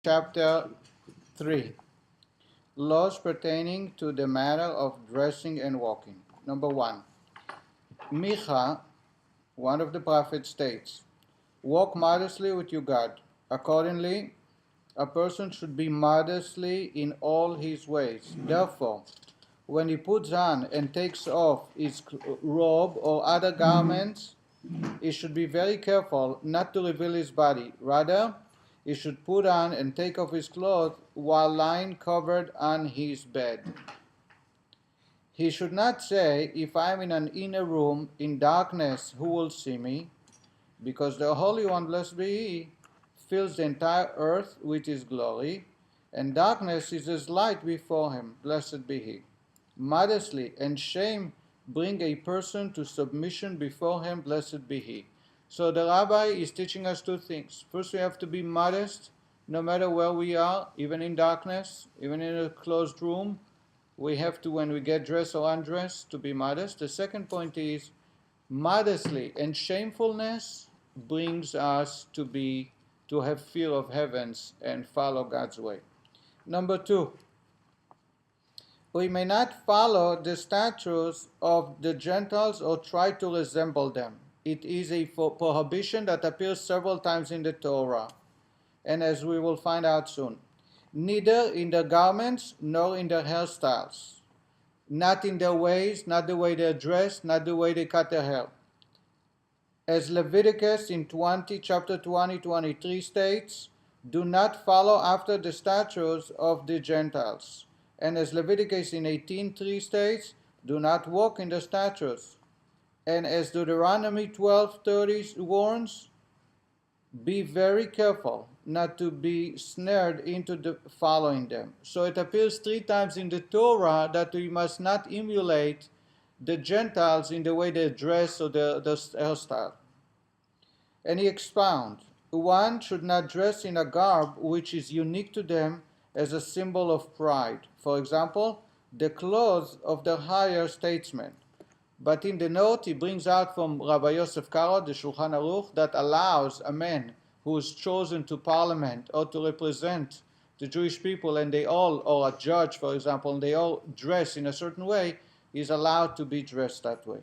Chapter 3. Laws pertaining to the matter of dressing and walking. Number 1. Micha, one of the prophets, states, "Walk modestly with your God." Accordingly, a person should be modestly in all his ways. Therefore, when he puts on and takes off his robe or other garments, he should be very careful not to reveal his body. Rather, he should put on and take off his clothes while lying covered on his bed. He should not say, "If I am in an inner room in darkness, who will see me?" Because the Holy One, blessed be He, fills the entire earth with His glory, and darkness is as light before Him, blessed be He. Modestly and shame bring a person to submission before Him, blessed be He. So the Rabbi is teaching us two things. First, we have to be modest, no matter where we are, even in darkness, even in a closed room. We have to, when we get dressed or undressed, to be modest. The second point is, modestly and shamefulness brings us to have fear of heavens and follow God's way. Number 2, we may not follow the statutes of the Gentiles or try to resemble them. It is a prohibition that appears several times in the Torah, and as we will find out soon. Neither in their garments nor in their hairstyles, not in their ways, not the way they dress, not the way they cut their hair. As Leviticus in chapter 23 states, "Do not follow after the statutes of the Gentiles." And as Leviticus in 18:3 states, "Do not walk in the statutes." And as Deuteronomy 12:30 warns, "Be very careful not to be snared into following them." So it appears 3 times in the Torah that we must not emulate the Gentiles in the way they dress or their hairstyle. And he expounds, one should not dress in a garb which is unique to them as a symbol of pride. For example, the clothes of the higher statesmen. But in the note, he brings out from Rabbi Yosef Karo, the Shulchan Aruch, that allows a man who is chosen to parliament or to represent the Jewish people, and they all, or a judge, for example, and they all dress in a certain way, is allowed to be dressed that way.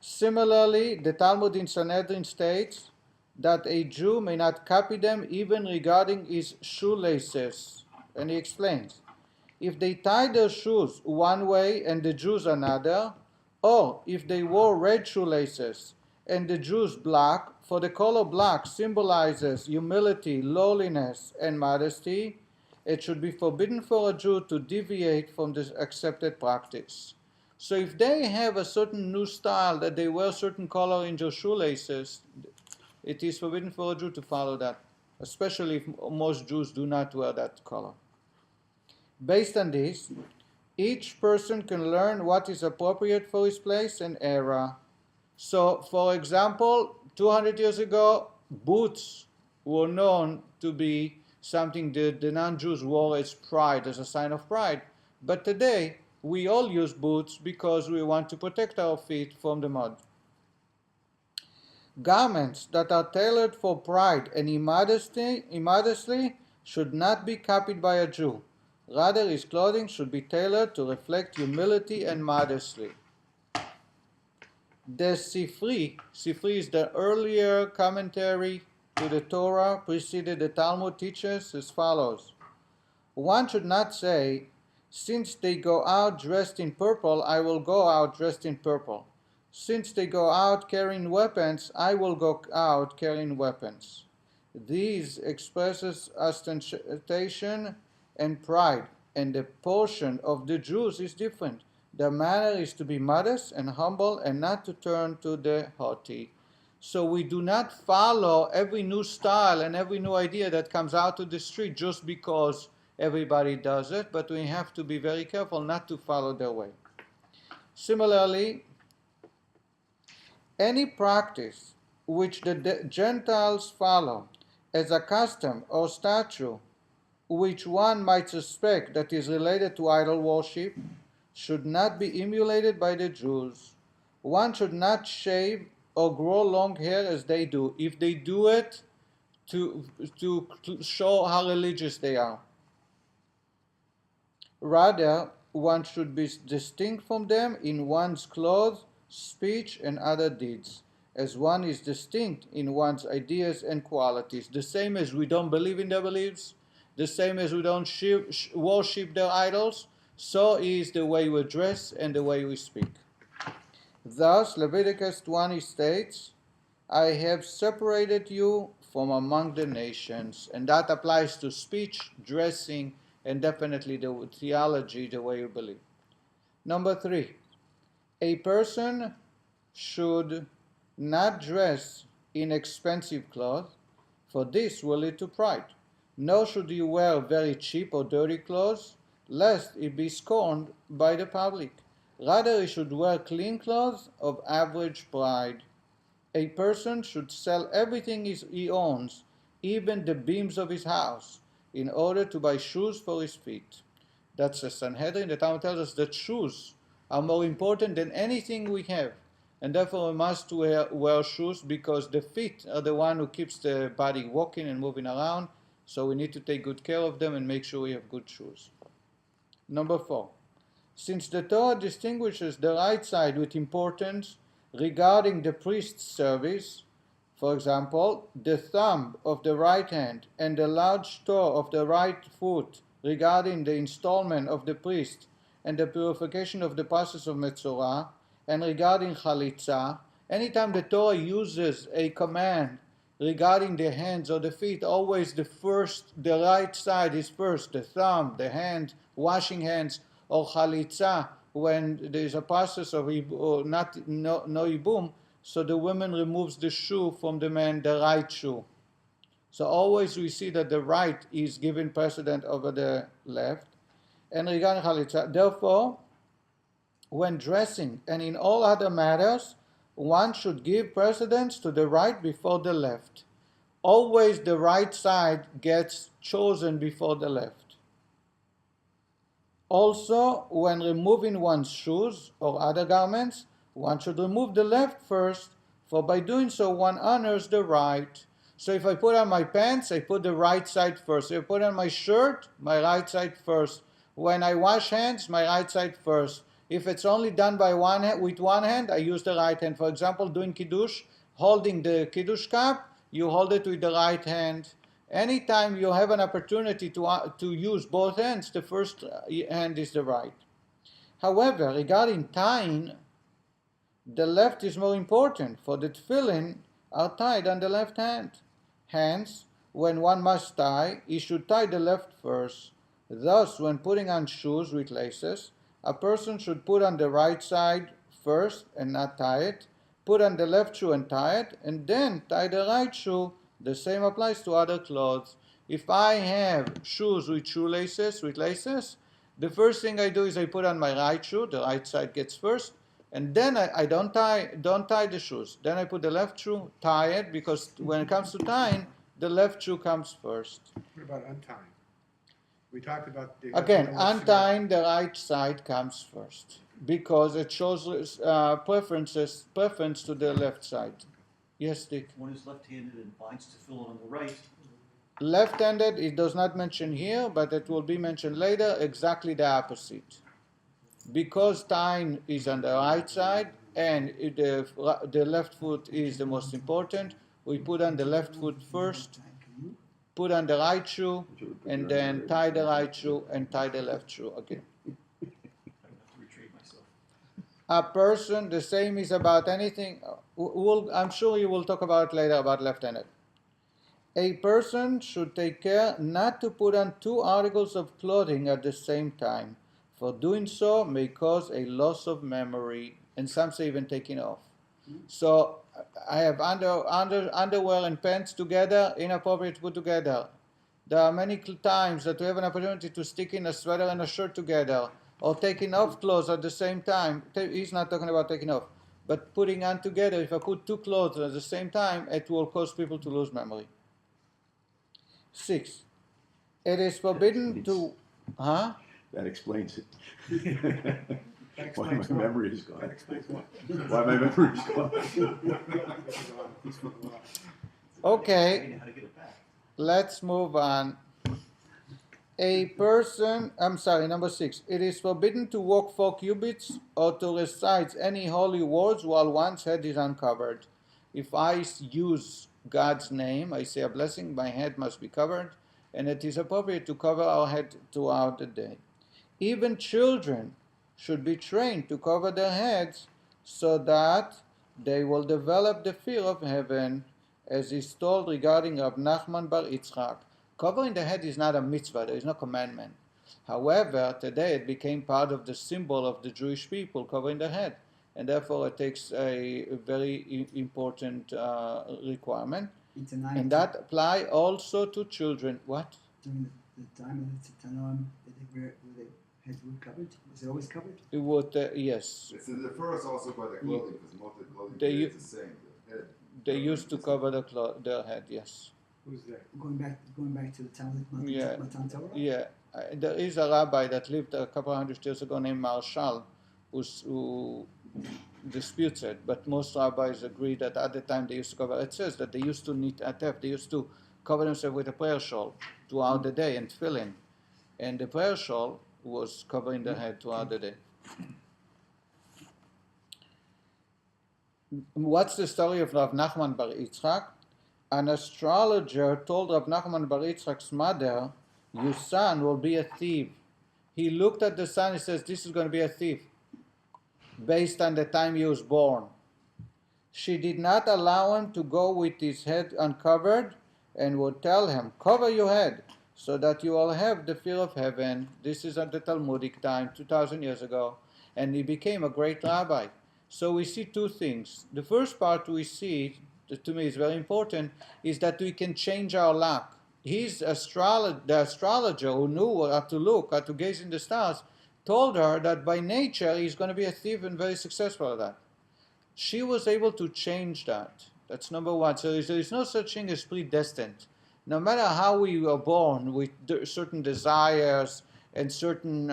Similarly, the Talmud in Sanhedrin states that a Jew may not copy them even regarding his shoelaces. And he explains, if they tie their shoes one way and the Jews another, or if they wore red shoelaces and the Jews black, for the color black symbolizes humility, lowliness, and modesty, it should be forbidden for a Jew to deviate from this accepted practice. So if they have a certain new style that they wear certain color in their shoelaces, it is forbidden for a Jew to follow that, especially if most Jews do not wear that color. Based on this, each person can learn what is appropriate for his place and era. So, for example, 200 years ago, boots were known to be something that the non-Jews wore as pride, as a sign of pride. But today, we all use boots because we want to protect our feet from the mud. Garments that are tailored for pride and immodesty should not be copied by a Jew. Rather, his clothing should be tailored to reflect humility and modesty. The Sifri is the earlier commentary to the Torah, preceded the Talmud, teaches as follows. One should not say, "Since they go out dressed in purple, I will go out dressed in purple. Since they go out carrying weapons, I will go out carrying weapons." These expresses ostentation and pride, and the portion of the Jews is different. The manner is to be modest and humble and not to turn to the haughty. So we do not follow every new style and every new idea that comes out to the street just because everybody does it, but we have to be very careful not to follow their way. Similarly, any practice which the Gentiles follow as a custom or statute which one might suspect that is related to idol worship should not be emulated by the Jews. One should not shave or grow long hair as they do. If they do it, to show how religious they are. Rather, one should be distinct from them in one's clothes, speech, and other deeds, as one is distinct in one's ideas and qualities. The same as we don't believe in their beliefs, the same as we don't worship their idols, so is the way we dress and the way we speak. Thus, Leviticus 20 states, I have separated you from among the nations. And that applies to speech, dressing, and definitely the theology, the way you believe. Number 3, a person should not dress in expensive clothes, for this will lead to pride. Nor should you wear very cheap or dirty clothes, lest it be scorned by the public. Rather, he should wear clean clothes of average pride. A person should sell everything he owns, even the beams of his house, in order to buy shoes for his feet. That's the Sanhedrin. The Talmud tells us that shoes are more important than anything we have. And therefore we must wear shoes because the feet are the one who keeps the body walking and moving around. So we need to take good care of them and make sure we have good shoes. Number 4. Since the Torah distinguishes the right side with importance regarding the priest's service, for example, the thumb of the right hand and the large toe of the right foot regarding the installment of the priest and the purification of the process of Metzorah, and regarding Chalitza, anytime the Torah uses a command regarding the hands or the feet, always the right side is first, the thumb, the hand, washing hands, or Chalitza, when there is a process of no ibum, so the woman removes the shoe from the man, the right shoe. So always we see that the right is given precedent over the left. And regarding Chalitza, therefore, when dressing and in all other matters, one should give precedence to the right before the left. Always the right side gets chosen before the left. Also, when removing one's shoes or other garments, one should remove the left first, for by doing so one honors the right. So if I put on my pants, I put the right side first. If I put on my shirt, my right side first. When I wash hands, my right side first. If it's only done by with one hand, I use the right hand. For example, doing Kiddush, holding the Kiddush cup, you hold it with the right hand. Anytime you have an opportunity to use both hands, the first hand is the right. However, regarding tying, the left is more important, for the tefillin are tied on the left hand. Hence, when one must tie, he should tie the left first. Thus, when putting on shoes with laces, a person should put on the right side first and not tie it, put on the left shoe and tie it, and then tie the right shoe. The same applies to other clothes. If I have shoes with shoelaces, with laces, the first thing I do is I put on my right shoe, the right side gets first, and then I don't tie the shoes. Then I put the left shoe, tie it, because when it comes to tying, the left shoe comes first. What about untying? We talked about again, untying the right side comes first because it shows preference to the left side. Yes, Dick. One is left-handed and binds tefillin on the right. Left-handed, it does not mention here, but it will be mentioned later, exactly the opposite. Because tying is on the right side and the left foot is the most important, we put on the left foot first, put on the right shoe, and then tie the right shoe and tie the left shoe again. A person, the same is about anything. I'm sure you will talk about it later about left-handed. A person should take care not to put on two articles of clothing at the same time, for doing so may cause a loss of memory, and some say even taking off. So I have underwear and pants together, inappropriate to put together. There are many times that we have an opportunity to stick in a sweater and a shirt together, or taking off clothes at the same time. He's not talking about taking off, but putting on together. If I put two clothes at the same time, it will cause people to lose memory. 6. It is forbidden to... Huh? That explains it. Why my memory is gone. That explains what? Why my memory is gone. Okay. How to get it back. Let's move on. Number 6. It is forbidden to walk 4 cubits or to recite any holy words while one's head is uncovered. If I use God's name, I say a blessing, my head must be covered, and it is appropriate to cover our head throughout the day. Even children should be trained to cover their heads so that they will develop the fear of heaven, as is told regarding Rav Nachman bar Yitzchak. Covering the head is not a mitzvah, there is no commandment. However, today it became part of the symbol of the Jewish people covering their head, and therefore it takes a very important requirement. And that apply also to children. What? During the time of the Titanon, where the heads were covered? Was it always covered? It would, yes. It's the first also by the clothing, because most of the clothing They is the same. The head. They used to cover their head, yes. Who's that? Going back to the Talmud, Yeah. Matan Torah? Yeah, there is a rabbi that lived a couple hundred years ago named Marshall who disputes it, but most rabbis agree that at the time they used to cover. It says that they used to knit atef, they used to cover themselves with a prayer shawl throughout the day and fill in. And the prayer shawl was covering their head throughout the day. What's the story of Rav Nachman bar Yitzchak? An astrologer told Rav Nachman bar Yitzchak's mother, your son will be a thief. He looked at the son and says, this is going to be a thief, based on the time he was born. She did not allow him to go with his head uncovered and would tell him, cover your head so that you will have the fear of heaven. This is at the Talmudic time, 2,000 years ago. And he became a great rabbi. So we see two things. The first part we see, that to me is very important, is that we can change our luck. The astrologer who knew how to look, how to gaze in the stars, told her that by nature he's going to be a thief and very successful at that. She was able to change that. That's number one. So there is no such thing as predestined. No matter how we were born with certain desires and certain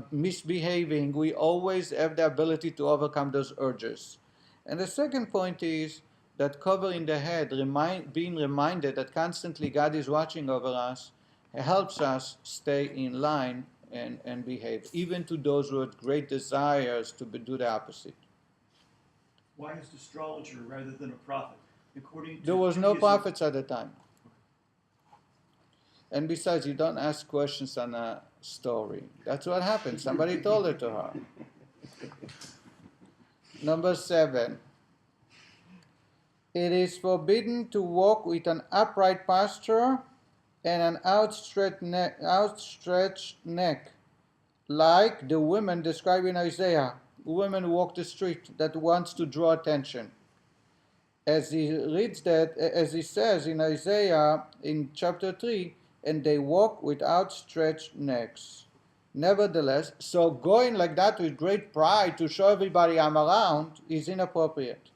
misbehaving, we always have the ability to overcome those urges. And the second point is that covering the head, being reminded that constantly God is watching over us, helps us stay in line and behave, even to those who have great desires to do the opposite. Why is the astrologer rather than a prophet? According to There was no Judaism- prophets at the time. And besides, you don't ask questions on a story. That's what happened. Somebody told it to her. Number 7. It is forbidden to walk with an upright posture and an outstretched neck, like the women described in Isaiah. Women walk the street that wants to draw attention. As he reads that, as he says in Isaiah in chapter 3, and they walk with outstretched necks. Nevertheless, so going like that with great pride to show everybody I'm around is inappropriate.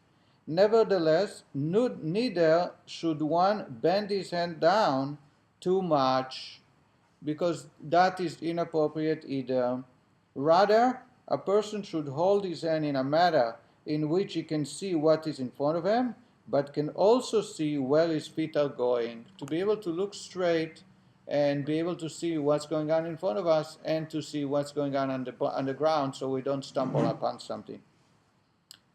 Nevertheless, neither should one bend his hand down too much, because that is inappropriate either. Rather, a person should hold his hand in a manner in which he can see what is in front of him, but can also see where his feet are going, to be able to look straight and be able to see what's going on in front of us and to see what's going on the ground so we don't stumble upon something.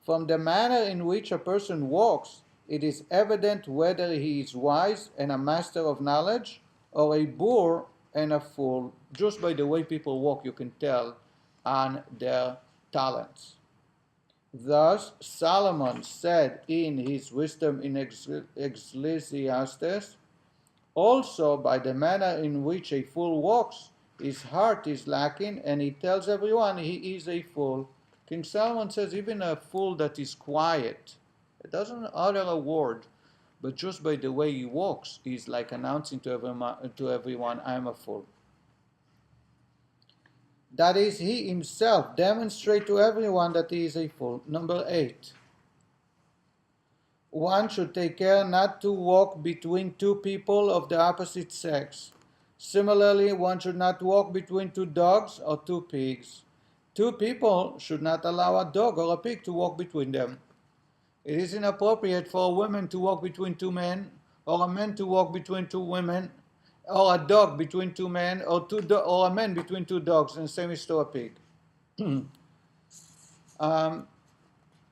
From the manner in which a person walks, it is evident whether he is wise and a master of knowledge or a boor and a fool. Just by the way people walk, you can tell on their talents. Thus, Solomon said in his wisdom in Ecclesiastes, also by the manner in which a fool walks, his heart is lacking, and he tells everyone he is a fool. King Solomon says even a fool that is quiet, it doesn't utter a word, but just by the way he walks, he's like announcing to everyone, I am a fool. That is, he himself demonstrates to everyone that he is a fool. Number 8. One should take care not to walk between two people of the opposite sex. Similarly, one should not walk between two dogs or two pigs. Two people should not allow a dog or a pig to walk between them. It is inappropriate for a woman to walk between two men or a man to walk between two women, or a dog between two men, or or a man between two dogs, and the same is to a pig.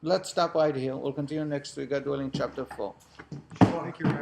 Let's stop right here. We'll continue next week, God willing, chapter 4. Thank you, Rabbi.